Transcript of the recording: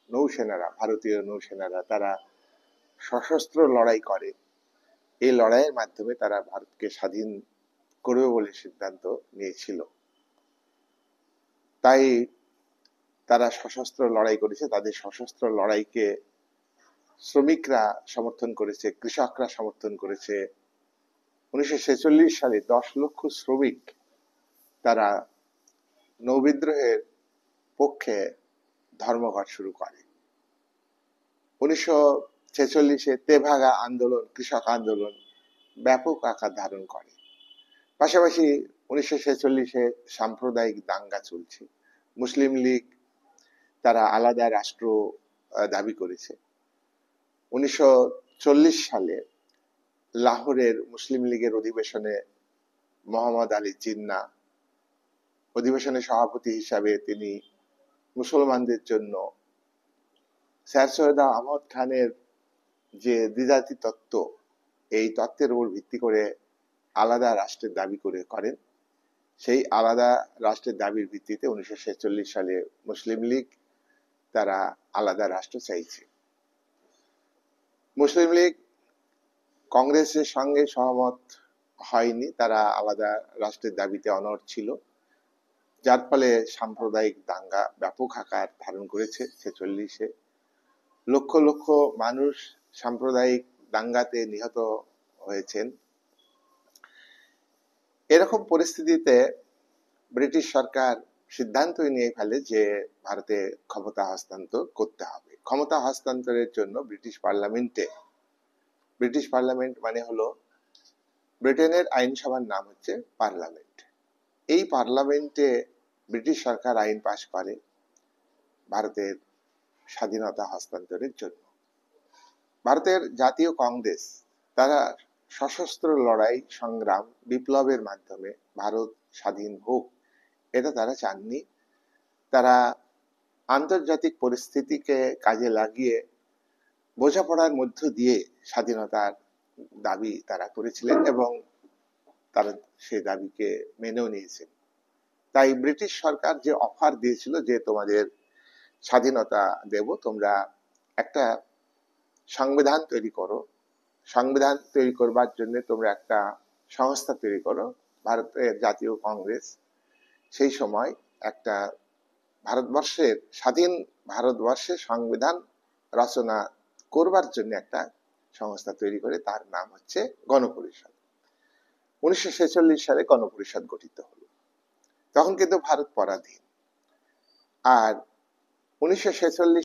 নৌসেনারা, ভারতীয় নৌসেনারা তারা সশস্ত্র লড়াই করে। এই লড়াইয়ের মাধ্যমে তারা ভারতকে স্বাধীন করবে বলে সিদ্ধান্ত নিয়েছিল। তাই তারা সশস্ত্র লড়াই করেছে। তাদের সশস্ত্র লড়াইকে শ্রমিকরা সমর্থন করেছে, কৃষকরা সমর্থন করেছে। 1946 সালে 10 লক্ষ শ্রমিক তারা নৌবিদ্রোহের পক্ষে ধর্মঘট শুরু করে। 1946-এ তেভাগা আন্দোলন, কৃষক আন্দোলন ব্যাপক আকার ধারণ করে। পাশাপাশি 1946-এ সাম্প্রদায়িক দাঙ্গা চলছে। মুসলিম লীগ তারা আলাদা রাষ্ট্র দাবি করেছে। 1940 সালে লাহোরের মুসলিম লীগের অধিবেশনে মোহাম্মদ আলী জিন্নাহ অধিবেশনের সভাপতি হিসাবে তিনি মুসলমানদের জন্য স্যার সৈয়দ আহমদ খানের যে দ্বিজাতি তত্ত্ব, এই তত্ত্বের উপর ভিত্তি করে আলাদা রাষ্ট্রের দাবি করেন। সেই আলাদা রাষ্ট্রের দাবির ভিত্তিতে 1946 সালে মুসলিম লীগ তারা আলাদা রাষ্ট্র চাইছে। মুসলিম লীগ কংগ্রেসের সঙ্গে সহমত হয়নি, তারা আলাদা রাষ্ট্রের দাবিতে অনড় ছিল, যার ফলে সাম্প্রদায়িক দাঙ্গা ব্যাপক আকার ধারণ করেছে। 46-এ লক্ষ লক্ষ মানুষ সাম্প্রদায়িক দাঙ্গাতে নিহত হয়েছেন। এরকম পরিস্থিতিতে ব্রিটিশ সরকার সিদ্ধান্ত নিয়ে ফেলে যে ভারতে ক্ষমতা হস্তান্তর করতে হবে। ক্ষমতা হস্তান্তরের জন্য ব্রিটিশ পার্লামেন্ট মানে হলো ব্রিটেনের আইনসভার নাম হচ্ছে পার্লামেন্ট। এই পার্লামেন্টে ব্রিটিশ সরকার আইন পাশ করে ভারতের স্বাধীনতা হস্তান্তরের জন্য। ভারতের জাতীয় কংগ্রেস তারা সশস্ত্র লড়াই, সংগ্রাম, বিপ্লবের মাধ্যমে ভারত স্বাধীন হোক, এটা তারা চাননি। তারা আন্তর্জাতিক পরিস্থিতিকে কাজে লাগিয়ে বোঝাপড়ার মধ্য দিয়ে স্বাধীনতার দাবি তারা করেছিলেন এবং তারা সেই দাবিকে মেনেও নিয়েছেন। তাই ব্রিটিশ সরকার যে অফার দিয়েছিল যে তোমাদের স্বাধীনতা দেব, তোমরা একটা সংবিধান তৈরি করো, সংবিধান তৈরি করবার জন্য তোমরা একটা সংস্থা তৈরি করো। ভারতের জাতীয় কংগ্রেস সেই সময় একটা স্বাধীন ভারতবর্ষের সংবিধান রচনা করবার জন্য একটা সংস্থা তৈরি করে, তার নাম হচ্ছে গণপরিষদ। 1946 সালে গণপরিষদ গঠিত হলো। তখন কিন্তু ভারত পরাধীন। আর 1946